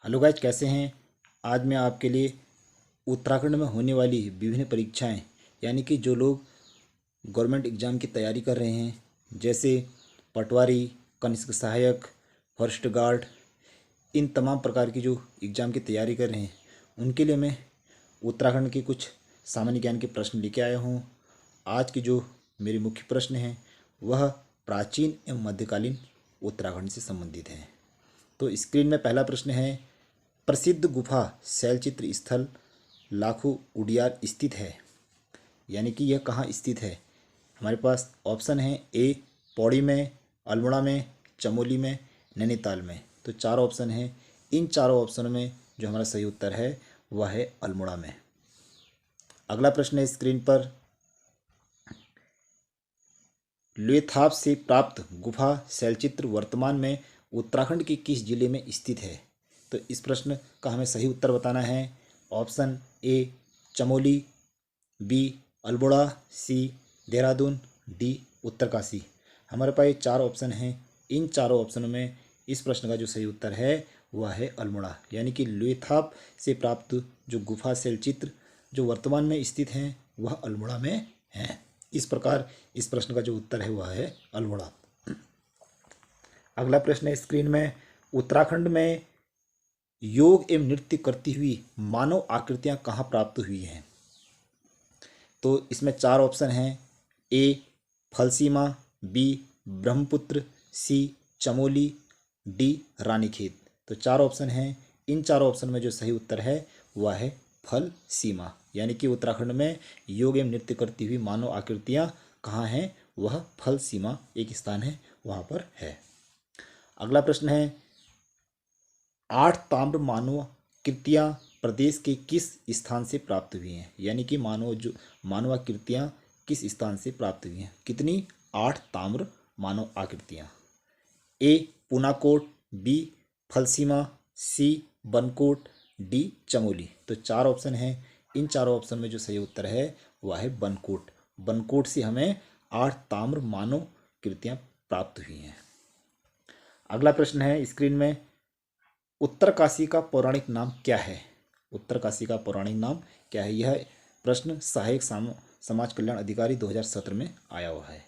Hello guys, कैसे हैं। आज मैं आपके लिए उत्तराखंड में होने वाली विभिन्न परीक्षाएं यानी कि जो लोग गवर्नमेंट एग्ज़ाम की तैयारी कर रहे हैं, जैसे पटवारी, कनिष्क सहायक, फॉरेस्ट गार्ड, इन तमाम प्रकार की जो एग्ज़ाम की तैयारी कर रहे हैं उनके लिए मैं उत्तराखंड के कुछ सामान्य ज्ञान के प्रश्न लेके आया हूँ। आज की जो मेरी मुख्य प्रश्न हैं वह प्राचीन एवं मध्यकालीन उत्तराखंड से संबंधित हैं। तो स्क्रीन में पहला प्रश्न है, प्रसिद्ध गुफा शैलचित्र स्थल लाखो उडियार स्थित है, यानी कि यह कहाँ स्थित है। हमारे पास ऑप्शन है ए पौड़ी में, अल्मोड़ा में, चमोली में, नैनीताल में। तो चार ऑप्शन हैं। इन चारों ऑप्शनों में जो हमारा सही उत्तर है वह है अल्मोड़ा में। अगला प्रश्न है स्क्रीन पर, लुएथाप से प्राप्त गुफा शैलचित्र वर्तमान में उत्तराखंड के किस जिले में स्थित है। तो इस प्रश्न का हमें सही उत्तर बताना है। Option A Chamoli, B Almora, C Dehradun, D Uttarkashi. हमारे पास ये चार ऑप्शन हैं। इन चारों ऑप्शनों में इस प्रश्न का जो सही उत्तर है वह है अल्मोड़ा, यानी कि लुएथाप से प्राप्त जो गुफा शैलचित्र जो वर्तमान में स्थित हैं वह अल्मोड़ा में हैं। इस प्रकार इस प्रश्न का जो उत्तर है वह है अल्मोड़ा। अगला प्रश्न है स्क्रीन में, उत्तराखंड में योग एवं नृत्य करती हुई मानव आकृतियां कहाँ प्राप्त हुई हैं। तो इसमें चार ऑप्शन हैं। ए फलसीमा, बी ब्रह्मपुत्र, सी चमोली, डी रानीखेत। तो चार ऑप्शन हैं। इन चारों ऑप्शन में जो सही उत्तर है वह है फल सीमा, यानी कि उत्तराखंड में योग एवं नृत्य करती हुई मानव आकृतियां कहाँ हैं, वह फल सीमा एक स्थान है वहाँ पर है। अगला प्रश्न है, 8 ताम्र मानव कृतियां प्रदेश के किस स्थान से प्राप्त हुई हैं, यानी कि मानव आकृतियां किस स्थान से प्राप्त हुई हैं। कितनी? 8 ताम्र मानव आकृतियां। ए पुनाकोट, बी फलसीमा, सी बनकोट, डी चमोली। तो चार ऑप्शन हैं। इन चारों ऑप्शन में जो सही उत्तर है वह है बनकोट। बनकोट से हमें 8 ताम्र मानव कृतियां प्राप्त हुई हैं। अगला प्रश्न है स्क्रीन में, उत्तरकाशी का पौराणिक नाम क्या है। उत्तरकाशी का पौराणिक नाम क्या है। यह प्रश्न सहायक समाज कल्याण अधिकारी 2017 में आया हुआ है।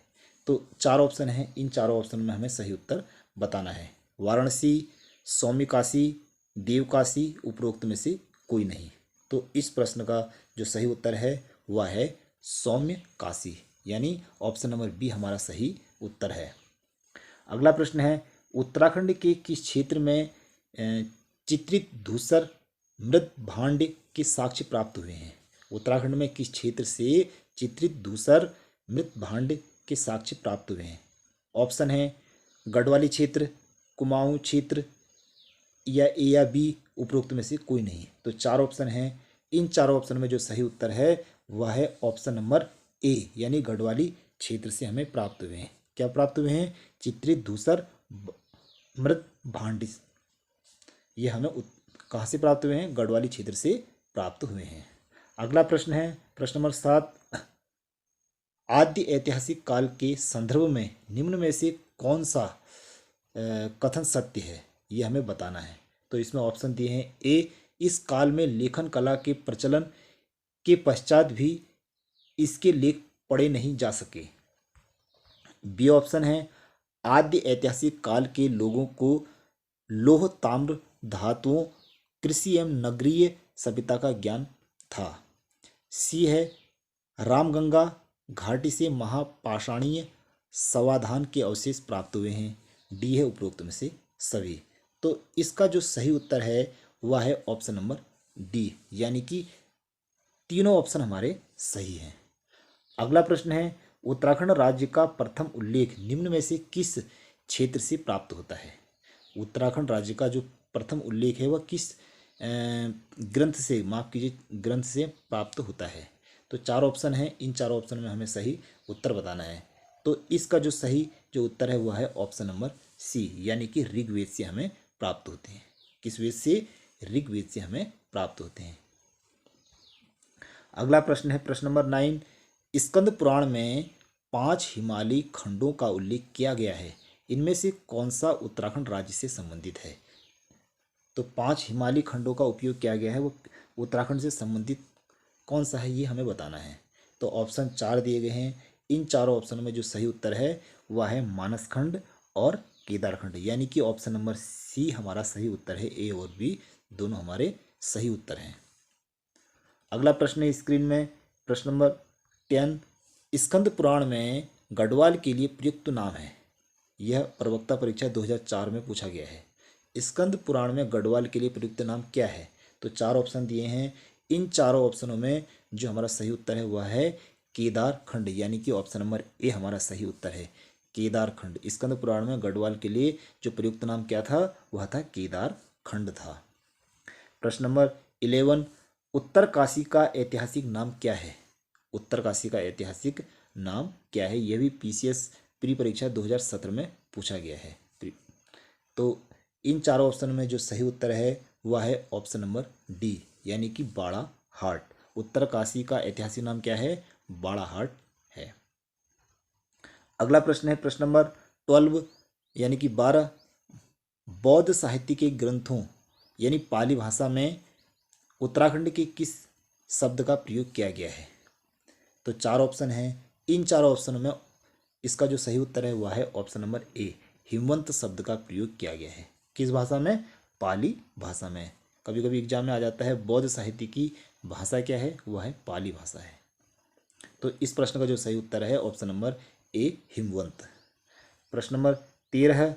तो चार ऑप्शन हैं। इन चारों ऑप्शन में हमें सही उत्तर बताना है। वाराणसी, सौम्यकाशी, देवकाशी, उपरोक्त में से कोई नहीं। तो इस प्रश्न का जो सही उत्तर है वह है सौम्यकाशी, यानी ऑप्शन नंबर बी हमारा सही उत्तर है। अगला प्रश्न है, उत्तराखंड के किस क्षेत्र में चित्रित धूसर मृत भांड के साक्ष्य प्राप्त हुए हैं। उत्तराखंड में किस क्षेत्र से चित्रित धूसर मृत भांड के साक्ष्य प्राप्त हुए हैं। ऑप्शन है गढ़वाली क्षेत्र, कुमाऊं क्षेत्र, या ए या बी उपरोक्त में से कोई नहीं। तो चार ऑप्शन हैं। इन चारों ऑप्शन में जो सही उत्तर है वह है ऑप्शन नंबर ए, यानी गढ़वाली क्षेत्र से हमें प्राप्त हुए हैं। क्या प्राप्त हुए हैं? चित्रित धूसर मृत भांड। ये हमें कहाँ से प्राप्त हुए हैं? गढ़वाली क्षेत्र से प्राप्त हुए हैं। अगला प्रश्न है प्रश्न नंबर 7, आद्य ऐतिहासिक काल के संदर्भ में निम्न में से कौन सा कथन सत्य है, ये हमें बताना है। तो इसमें ऑप्शन दिए हैं। ए इस काल में लेखन कला के प्रचलन के पश्चात भी इसके लेख पढ़े नहीं जा सके। बी ऑप्शन है, आद्य ऐतिहासिक काल के लोगों को लौह ताम्र धातुओं, कृषि एवं नगरीय सभ्यता का ज्ञान था। सी है, रामगंगा घाटी से महापाषाणीय समाधान के अवशेष प्राप्त हुए हैं। डी है उपरोक्त में से सभी। तो इसका जो सही उत्तर है वह है ऑप्शन नंबर डी, यानी कि तीनों ऑप्शन हमारे सही हैं। अगला प्रश्न है, उत्तराखंड राज्य का प्रथम उल्लेख निम्न में से किस क्षेत्र से प्राप्त होता है। उत्तराखंड राज्य का जो प्रथम उल्लेख है वह किस ग्रंथ से, माफ कीजिए, ग्रंथ से प्राप्त होता है। तो चार ऑप्शन हैं। इन चारों ऑप्शन में हमें सही उत्तर बताना है। तो इसका जो सही जो उत्तर है वह है ऑप्शन नंबर सी, यानी कि ऋग्वेद से हमें प्राप्त होते हैं। किस वेद से? ऋग्वेद से हमें प्राप्त होते हैं। अगला प्रश्न है प्रश्न नंबर 9, स्कंद पुराण में 5 हिमालयी खंडों का उल्लेख किया गया है। इनमें से कौन सा उत्तराखंड राज्य से संबंधित है। तो 5 हिमालयी खंडों का उपयोग किया गया है वो उत्तराखंड से संबंधित कौन सा है ये हमें बताना है। तो ऑप्शन 4 दिए गए हैं। इन चारों ऑप्शन में जो सही उत्तर है वह है मानसखंड और केदारखंड, यानी कि ऑप्शन नंबर सी हमारा सही उत्तर है। ए और बी दोनों हमारे सही उत्तर हैं। अगला प्रश्न है स्क्रीन में, प्रश्न नंबर 10। स्कंद पुराण में गढ़वाल के लिए प्रयुक्त नाम है। यह प्रवक्ता परीक्षा 2004 में पूछा गया है। स्कंद पुराण में गढ़वाल के लिए प्रयुक्त नाम क्या है? तो 4 ऑप्शन दिए हैं। इन चारों ऑप्शनों में जो हमारा सही उत्तर है वह है केदारखंड, यानी कि ऑप्शन नंबर ए हमारा सही उत्तर है, केदारखंड। स्कंद पुराण में गढ़वाल के लिए जो प्रयुक्त नाम क्या था वह था केदारखंड था। प्रश्न नंबर 11। उत्तरकाशी का ऐतिहासिक नाम क्या है? उत्तरकाशी का ऐतिहासिक नाम क्या है? यह भी पीसीएस प्री परीक्षा 2017 में पूछा गया है। तो इन चारों ऑप्शन में जो सही उत्तर है वह है ऑप्शन नंबर डी, यानी कि बाड़ा हाट। उत्तरकाशी का ऐतिहासिक नाम क्या है? बाड़ा हाट है। अगला प्रश्न है प्रश्न नंबर 12 यानी कि 12। बौद्ध साहित्य के ग्रंथों यानी पाली भाषा में उत्तराखंड के किस शब्द का प्रयोग किया गया है? तो 4 ऑप्शन हैं। इन चारों ऑप्शनों में इसका जो सही उत्तर है वह है ऑप्शन नंबर ए, हिमवंत शब्द का प्रयोग किया गया है। किस भाषा में? पाली भाषा में। कभी कभी एग्जाम में आ जाता है बौद्ध साहित्य की भाषा क्या है, वह है पाली भाषा है। तो इस प्रश्न का जो सही उत्तर है ऑप्शन नंबर ए, हिमवंत। प्रश्न नंबर 13।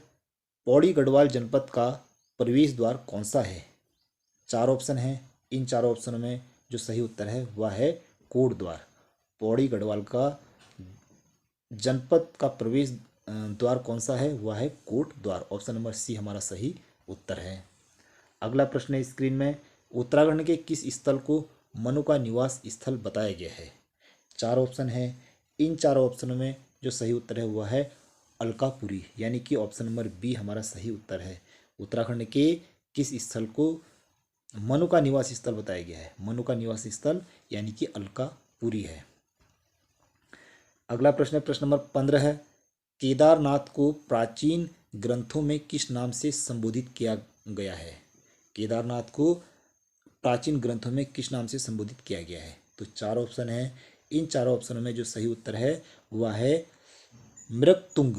पौड़ी गढ़वाल जनपद का प्रवेश द्वार कौन सा है? 4 ऑप्शन हैं। इन चारों ऑप्शनों में जो सही उत्तर है वह है कोट द्वार। पौड़ी गढ़वाल का जनपद का प्रवेश द्वार कौन सा है? वह है कोट द्वार। ऑप्शन नंबर सी हमारा सही उत्तर है। अगला प्रश्न है स्क्रीन में, उत्तराखंड के किस स्थल को मनु का निवास स्थल बताया गया है? 4 ऑप्शन है। इन चारों ऑप्शनों में जो सही उत्तर है वह है अलकापुरी, यानी कि ऑप्शन नंबर बी हमारा सही उत्तर है। उत्तराखंड के किस स्थल को मनु का निवास स्थल बताया गया है? मनु का निवास स्थल यानी कि अलकापुरी है। अगला प्रश्न है प्रश्न नंबर 15 है। केदारनाथ को प्राचीन ग्रंथों में किस नाम से संबोधित किया गया है? केदारनाथ को प्राचीन ग्रंथों में किस नाम से संबोधित किया गया है? तो 4 ऑप्शन है। इन चारों ऑप्शनों में जो सही उत्तर है वह है मृगतुंग,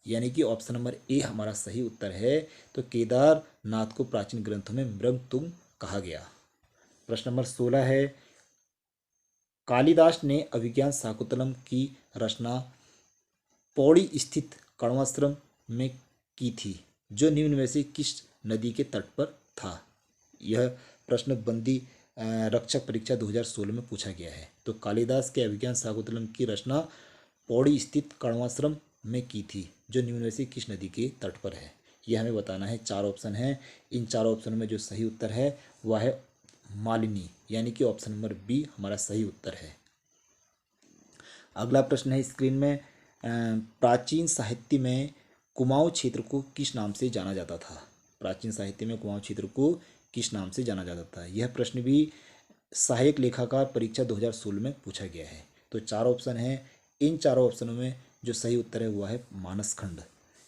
यानी कि ऑप्शन नंबर ए हमारा सही उत्तर है। तो केदारनाथ को प्राचीन ग्रंथों में मृगतुंग कहा गया। प्रश्न नंबर 16 है। कालिदास ने अभिज्ञान शाकुंतलम की रचना पौड़ी स्थित कण्वाश्रम में की थी, जो निम्न में से किस नदी के तट पर था? यह प्रश्न बंदी रक्षक परीक्षा 2016 में पूछा गया है। तो कालिदास के अभिज्ञान शाकुंतलम की रचना पौड़ी स्थित कण्वाश्रम में की थी, जो निम्न में से किस नदी के तट पर है? यह हमें बताना है। 4 ऑप्शन हैं। इन 4 ऑप्शन में जो सही उत्तर है वह है मालिनी, यानी कि ऑप्शन नंबर बी हमारा सही उत्तर है। अगला प्रश्न है स्क्रीन में, प्राचीन साहित्य में कुमाऊं क्षेत्र को किस नाम से जाना जाता था? प्राचीन साहित्य में कुमाऊं क्षेत्र को किस नाम से जाना जाता था? यह प्रश्न भी सहायक लेखाकार परीक्षा 2016 में पूछा गया है। तो 4 ऑप्शन हैं। इन चारों ऑप्शनों में जो सही उत्तर है वह है मानसखंड,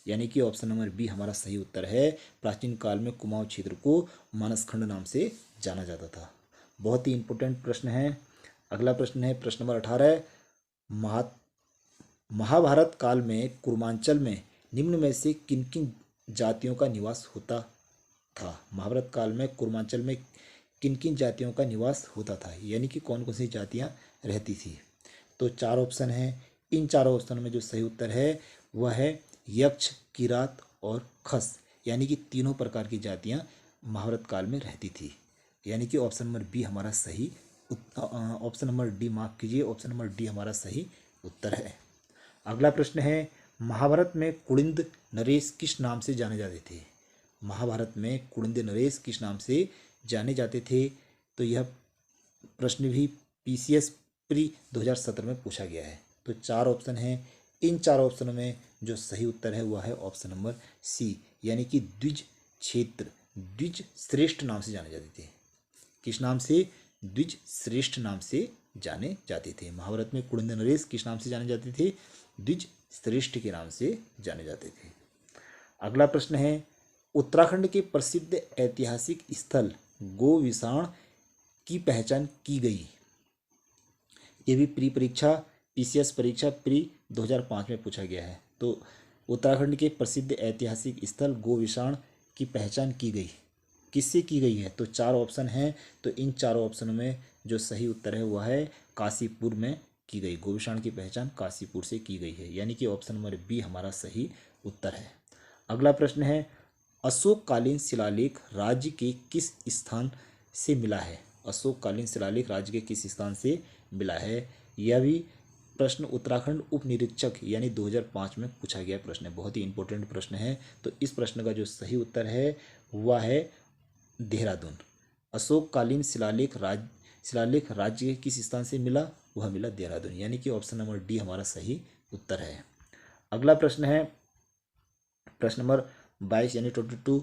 यानी कि ऑप्शन नंबर बी हमारा सही उत्तर है। प्राचीन काल में कुमाऊं क्षेत्र को मानसखंड नाम से जाना जाता था। बहुत ही इंपॉर्टेंट प्रश्न है। अगला प्रश्न है प्रश्न नंबर 18। महाभारत काल में कुर्मांचल में निम्न में से किन किन जातियों का निवास होता था? महाभारत काल में कुर्मांचल में किन किन जातियों का निवास होता था, यानी कि कौन कौन सी जातियां रहती थी? तो 4 ऑप्शन हैं। इन चारों ऑप्शन में जो सही उत्तर है वह है यक्ष, किरात और खस, यानी कि तीनों प्रकार की जातियां महाभारत काल में रहती थी, यानी कि ऑप्शन नंबर बी हमारा सही ऑप्शन नंबर डी माफ कीजिए, ऑप्शन नंबर डी हमारा सही उत्तर है। अगला प्रश्न है, महाभारत में कुलिंद नरेश किस नाम से जाने जाते थे? महाभारत में कुलिंद नरेश किस नाम से जाने जाते थे? तो यह प्रश्न भी पीसीएस प्री 2017 में पूछा गया है। तो 4 ऑप्शन हैं। इन 4 ऑप्शनों में जो सही उत्तर है वह है ऑप्शन नंबर सी, यानी कि द्विज क्षेत्र, द्विज श्रेष्ठ नाम से जाने जाते थे। किस नाम से? द्विज श्रेष्ठ नाम से जाने जाते थे। महाभारत में कुलिंद नरेश किस नाम से जाने जाते थे? द्विज श्रेष्ठ के नाम से जाने जाते थे। अगला प्रश्न है, उत्तराखंड के प्रसिद्ध ऐतिहासिक स्थल गोविशाण की पहचान की गई। ये भी प्री परीक्षा पीसीएस परीक्षा प्री 2005 में पूछा गया है। तो उत्तराखंड के प्रसिद्ध ऐतिहासिक स्थल गोविशाण की पहचान की गई, किससे की गई है? तो 4 ऑप्शन हैं, तो इन चारों ऑप्शनों में जो सही उत्तर है वह है काशीपुर में की गई। गोविशाण की पहचान काशीपुर से की गई है, यानी कि ऑप्शन नंबर बी हमारा सही उत्तर है। अगला प्रश्न है, अशोककालीन शिलालेख राज्य के किस स्थान से मिला है? अशोककालीन शिलालेख राज्य के किस स्थान से मिला है? यह भी प्रश्न उत्तराखंड उप निरीक्षक यानी 2005 में पूछा गया प्रश्न है, बहुत ही इंपॉर्टेंट प्रश्न है। तो इस प्रश्न का जो सही उत्तर है वह है देहरादून। अशोककालीन शिलालेख राज्य के किस स्थान से मिला? वह मिला देहरादून, यानी कि ऑप्शन नंबर डी हमारा सही उत्तर है। अगला प्रश्न है प्रश्न नंबर 22 यानी 22,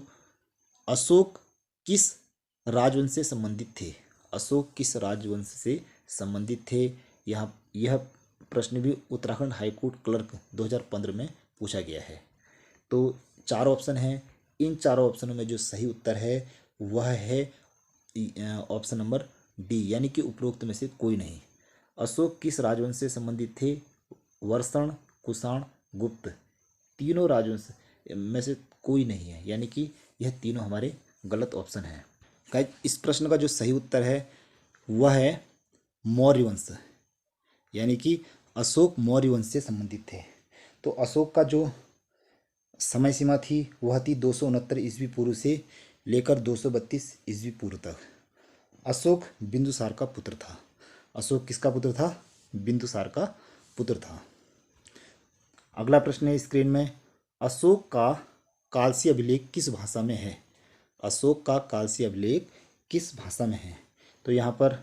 अशोक किस राजवंश से संबंधित थे? अशोक किस राजवंश से संबंधित थे? यह प्रश्न भी उत्तराखंड हाईकोर्ट क्लर्क 2015 में पूछा गया है। तो 4 ऑप्शन हैं, इन चारों ऑप्शनों में जो सही उत्तर है वह है ऑप्शन नंबर डी, यानी कि उपरोक्त में से कोई नहीं। अशोक किस राजवंश से संबंधित थे? वर्षण, कुषाण, गुप्त, तीनों राजवंश में से कोई नहीं है, यानी कि यह तीनों हमारे गलत ऑप्शन हैं। गाइस, इस प्रश्न का जो सही उत्तर है वह है मौर्य वंश, यानी कि अशोक मौर्य वंश से संबंधित थे। तो अशोक का जो समय सीमा थी वह थी 269 ईस्वी पूर्व से लेकर 232 ईस्वी पूर्व तक। अशोक बिंदुसार का पुत्र था। अशोक किसका पुत्र था? बिंदुसार का पुत्र था। अगला प्रश्न है स्क्रीन में, अशोक का कालसी अभिलेख किस भाषा में है? अशोक का कालसी अभिलेख किस भाषा में है? तो यहाँ पर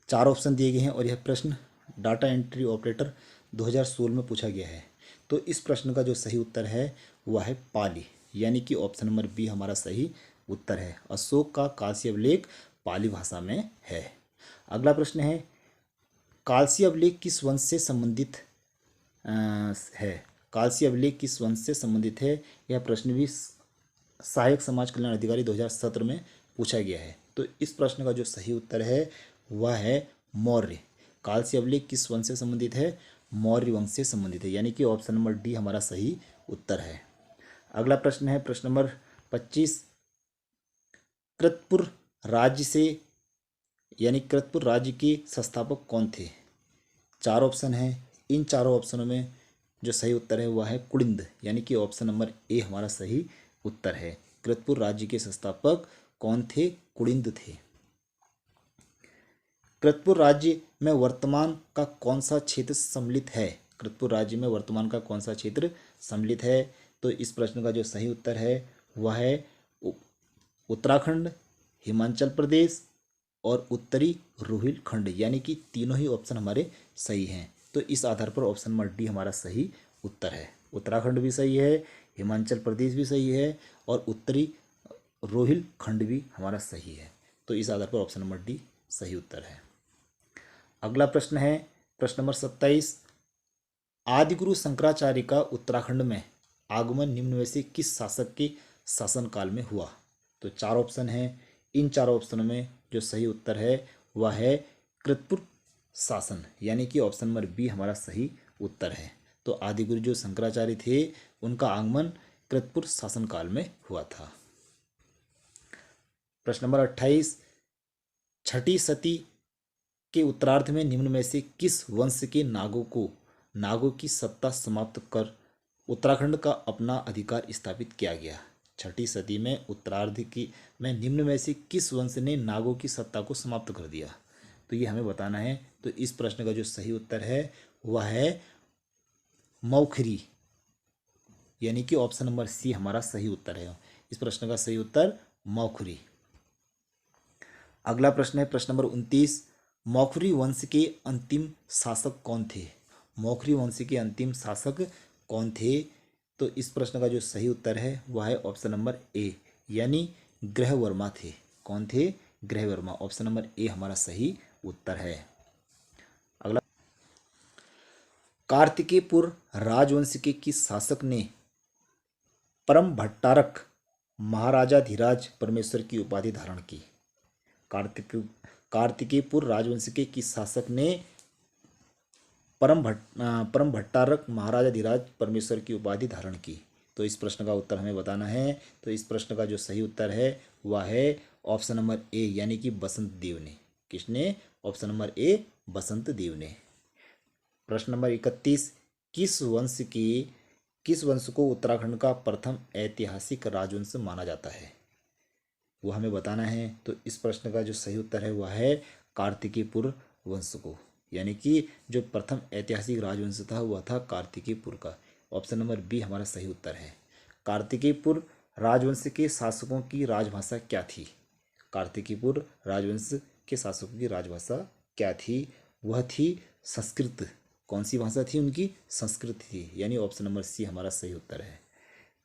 4 ऑप्शन दिए गए हैं और यह प्रश्न डाटा एंट्री ऑपरेटर 2016 में पूछा गया है। तो इस प्रश्न का जो सही उत्तर है वह है पाली, यानी कि ऑप्शन नंबर बी हमारा सही उत्तर है। अशोक का कालसी अभिलेख पाली भाषा में है। अगला प्रश्न है, कालसी अभिलेख किस वंश से संबंधित है? कालसी अभिलेख किस वंश से संबंधित है? यह प्रश्न भी सहायक समाज कल्याण अधिकारी 2017 में पूछा गया है। तो इस प्रश्न का जो सही उत्तर है वह है मौर्य। कालसी अभिलेख किस वंश से संबंधित है? मौर्य वंश से संबंधित है, यानी कि ऑप्शन नंबर डी हमारा सही उत्तर है। अगला प्रश्न है प्रश्न नंबर 25, कृतपुर राज्य से यानी कृतपुर राज्य के संस्थापक कौन थे? 4 ऑप्शन हैं, इन चारों ऑप्शनों में जो सही उत्तर है वह है कुलिंद, यानी कि ऑप्शन नंबर ए हमारा सही उत्तर है। कृतपुर राज्य के संस्थापक कौन थे? कुलिंद थे। कृतपुर राज्य में वर्तमान का कौन सा क्षेत्र सम्मिलित है? कृतपुर राज्य में वर्तमान का कौन सा क्षेत्र सम्मिलित है? तो इस प्रश्न का जो सही उत्तर है वह है उत्तराखंड, हिमाचल प्रदेश और उत्तरी रोहिलखंड, यानी कि तीनों ही ऑप्शन हमारे सही हैं। तो इस आधार पर ऑप्शन नंबर डी हमारा सही उत्तर है। उत्तराखंड भी सही है, हिमाचल प्रदेश भी सही है और उत्तरी रोहिलखंड भी हमारा सही है। तो इस आधार पर ऑप्शन नंबर डी सही उत्तर है। अगला प्रश्न है प्रश्न नंबर 27, आदिगुरु शंकराचार्य का उत्तराखंड में आगमन निम्न में से किस शासक के शासनकाल में हुआ? तो 4 ऑप्शन हैं, इन 4 ऑप्शनों में जो सही उत्तर है वह है कृतपुर शासन, यानी कि ऑप्शन नंबर बी हमारा सही उत्तर है। तो आदिगुरु जो शंकराचार्य थे उनका आगमन कृतपुर शासनकाल में हुआ था। प्रश्न नंबर 28, छठी सती के उत्तरार्ध में निम्न में से किस वंश के नागों की सत्ता समाप्त कर उत्तराखंड का अपना अधिकार स्थापित किया गया? छठी सदी में उत्तरार्ध की में निम्न में से किस वंश ने नागों की सत्ता को समाप्त कर दिया? तो ये हमें बताना है। तो इस प्रश्न का जो सही उत्तर है वह है मौखरी, यानी कि ऑप्शन नंबर सी हमारा सही उत्तर है। इस प्रश्न का सही उत्तर मौखरी। अगला प्रश्न है प्रश्न नंबर 29, मौखरी वंश के अंतिम शासक कौन थे? मौखरी वंश के अंतिम शासक कौन थे? तो इस प्रश्न का जो सही उत्तर है वह है ऑप्शन नंबर ए, यानी ग्रहवर्मा थे। कौन थे? ग्रहवर्मा। ऑप्शन नंबर ए हमारा सही उत्तर है। अगला, कार्तिकेयपुर राजवंश के किस शासक ने परम भट्टारक महाराजाधिराज परमेश्वर की उपाधि धारण की? कार्तिकेयपुर राजवंश के किस शासक ने परम भट्टारक महाराजाधिराज परमेश्वर की उपाधि धारण की? तो इस प्रश्न का उत्तर हमें बताना है। तो इस प्रश्न का जो सही उत्तर है वह है ऑप्शन नंबर ए, यानी कि बसंत देव ने। किसने? ऑप्शन नंबर ए, बसंत देव ने। प्रश्न नंबर 31, किस वंश को उत्तराखंड का प्रथम ऐतिहासिक राजवंश माना जाता है? वो हमें बताना है। तो इस प्रश्न का जो सही उत्तर है वह है कार्तिकेयपुर वंश को, यानी कि जो प्रथम ऐतिहासिक राजवंश था वह था कार्तिकेयपुर का। ऑप्शन नंबर बी हमारा सही उत्तर है। कार्तिकेयपुर राजवंश के शासकों की राजभाषा क्या थी? कार्तिकेयपुर राजवंश के शासकों की राजभाषा क्या थी? वह थी संस्कृत। कौन सी भाषा थी उनकी? संस्कृत थी, यानी ऑप्शन नंबर सी हमारा सही उत्तर है।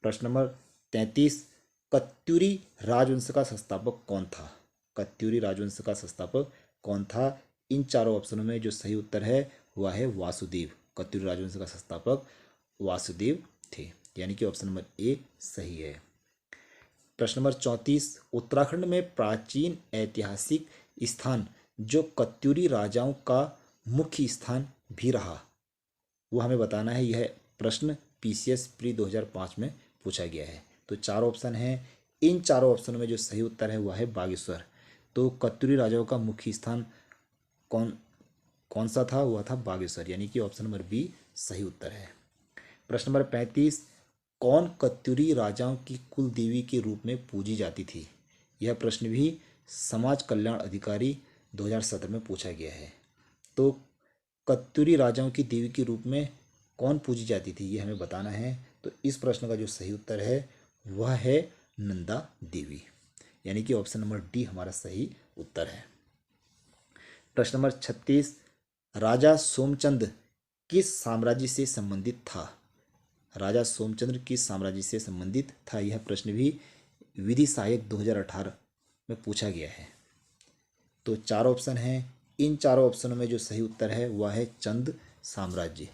प्रश्न नंबर 33, कत्यूरी राजवंश का संस्थापक कौन था? कत्यूरी राजवंश का संस्थापक कौन था? इन चारों ऑप्शनों में जो सही उत्तर है वह है वासुदेव। कत्यूरी राजवंश का संस्थापक वासुदेव थे, यानी कि ऑप्शन नंबर ए सही है। प्रश्न नंबर 34, उत्तराखंड में प्राचीन ऐतिहासिक स्थान जो कत्यूरी राजाओं का मुख्य स्थान भी रहा, वो हमें बताना है। यह प्रश्न पीसीएस प्री 2005 में पूछा गया है। तो चार ऑप्शन हैं। इन चारों ऑप्शनों में जो सही उत्तर है वह है बागेश्वर। तो कत्यूरी राजाओं का मुख्य स्थान कौन सा था? वह था बागेश्वर, यानी कि ऑप्शन नंबर बी सही उत्तर है। प्रश्न नंबर 35, कौन कत्यूरी राजाओं की कुल देवी के रूप में पूजी जाती थी? यह प्रश्न भी समाज कल्याण अधिकारी 2017 में पूछा गया है। तो कत्यूरी राजाओं की देवी के रूप में कौन पूजी जाती थी, ये हमें बताना है। तो इस प्रश्न का जो सही उत्तर है वह है नंदा देवी, यानी कि ऑप्शन नंबर डी हमारा सही उत्तर है। प्रश्न नंबर 36, राजा सोमचंद किस साम्राज्य से संबंधित था? राजा सोमचंद्र किस साम्राज्य से संबंधित था? यह प्रश्न भी विधि सहायक 2018 में पूछा गया है। तो चार ऑप्शन हैं। इन चारों ऑप्शनों में जो सही उत्तर है वह है चंद साम्राज्य।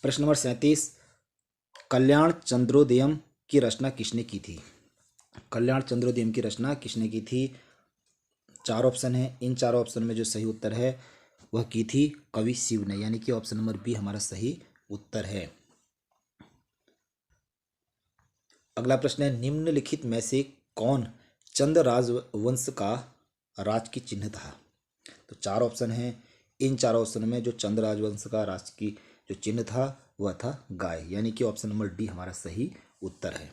प्रश्न नंबर 37, कल्याण चंद्रोदयम की रचना किसने की थी? कल्याण चंद्रोदयम की रचना किसने की थी? चार ऑप्शन हैं। इन चारों ऑप्शन में जो सही उत्तर है वह की थी कवि शिव ने, यानी कि ऑप्शन नंबर बी हमारा सही उत्तर है। अगला प्रश्न है, निम्नलिखित में से कौन चंद राजवंश का राज की चिन्ह था? तो चार ऑप्शन हैं। इन चार ऑप्शन में जो चंद राजवंश का राज की जो चिन्ह था वह था गाय, यानी कि ऑप्शन नंबर डी हमारा सही उत्तर है।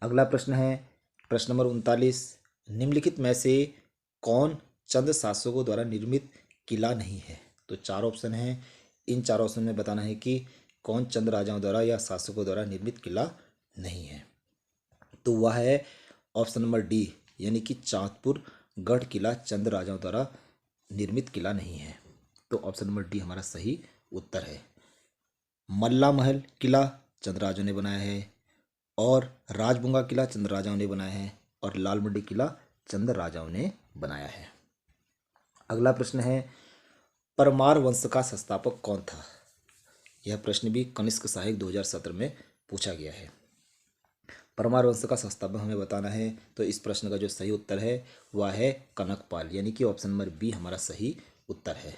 अगला प्रश्न है प्रश्न नंबर 39, निम्नलिखित में से कौन चंद शासकों द्वारा निर्मित किला नहीं है? तो चार ऑप्शन हैं। इन चार ऑप्शन में बताना है कि कौन चंद राजाओं द्वारा या शासकों द्वारा निर्मित किला नहीं है। तो वह है ऑप्शन नंबर डी, यानी कि चांदपुर गढ़ किला चंद राजाओं द्वारा निर्मित किला नहीं है। तो ऑप्शन नंबर डी हमारा सही उत्तर है। मल्ला महल किला चंद राजाओं ने बनाया है, और राजबुंगा किला चंद राजाओं ने बनाया है, और लाल मंडी किला चंद राजाओं ने बनाया है। अगला प्रश्न है, परमार वंश का संस्थापक कौन था? यह प्रश्न भी कनिष्क सहायक 2017 में पूछा गया है। परमार वंश का संस्थापक हमें बताना है। तो इस प्रश्न का जो सही उत्तर है वह है कनकपाल, यानी कि ऑप्शन नंबर बी हमारा सही उत्तर है।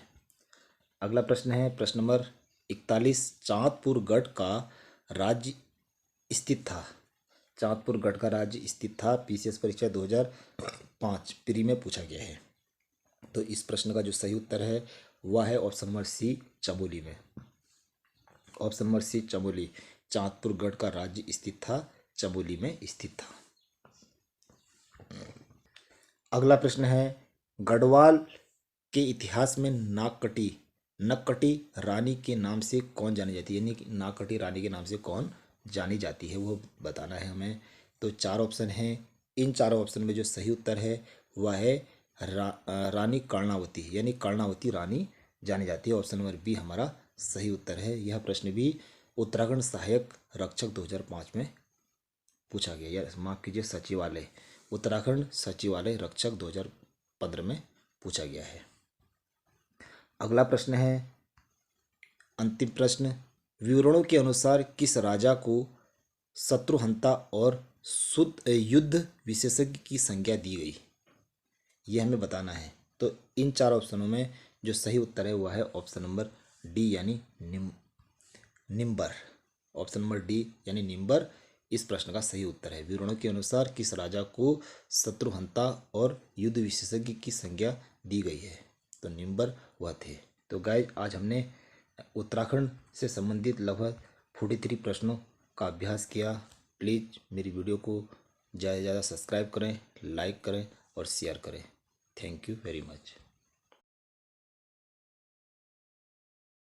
अगला प्रश्न है प्रश्न नंबर 41, चांदपुर गढ़ का राज्य स्थित था? चांदपुर गढ़ का राज्य स्थित था, पीसीएस परीक्षा 2005 प्री में पूछा गया है। तो इस प्रश्न का जो सही उत्तर है वह है ऑप्शन नंबर सी चमोली में। Option number C Chamoli, Chandpur Garh का राज्य स्थित था, चमोली में स्थित था। अगला प्रश्न है, गढ़वाल के इतिहास में नक्कटी रानी के नाम से कौन जानी जाती है? यानी कि नागकटी रानी के नाम से कौन जानी जाती है वो बताना है हमें। तो चार ऑप्शन हैं। इन चारों ऑप्शन में जो सही उत्तर है वह है रानी कर्णावती, यानी कर्णावती रानी जानी जाती है। ऑप्शन नंबर बी हमारा सही उत्तर है। यह प्रश्न भी उत्तराखंड सहायक रक्षक 2005 में पूछा गया, या माफ कीजिए सचिवालय, उत्तराखंड सचिवालय रक्षक 2015 में पूछा गया है। अगला प्रश्न है अंतिम प्रश्न, विवरणों के अनुसार किस राजा को शत्रुहंता और युद्ध विशेषज्ञ की संज्ञा दी गई, ये हमें बताना है। तो इन 4 ऑप्शनों में जो सही उत्तर है वह है ऑप्शन नंबर डी यानी निम्बर। ऑप्शन नंबर डी यानी निम्बर इस प्रश्न का सही उत्तर है। विवरणों के अनुसार किस राजा को शत्रुहंता और युद्ध विशेषज्ञ की संज्ञा दी गई है? तो निम्बर वह थे। तो गाइस आज हमने उत्तराखंड से संबंधित लगभग 43 प्रश्नों का अभ्यास किया। प्लीज़ मेरी वीडियो को ज़्यादा से ज़्यादा सब्सक्राइब करें, लाइक करें और शेयर करें। Thank you very much.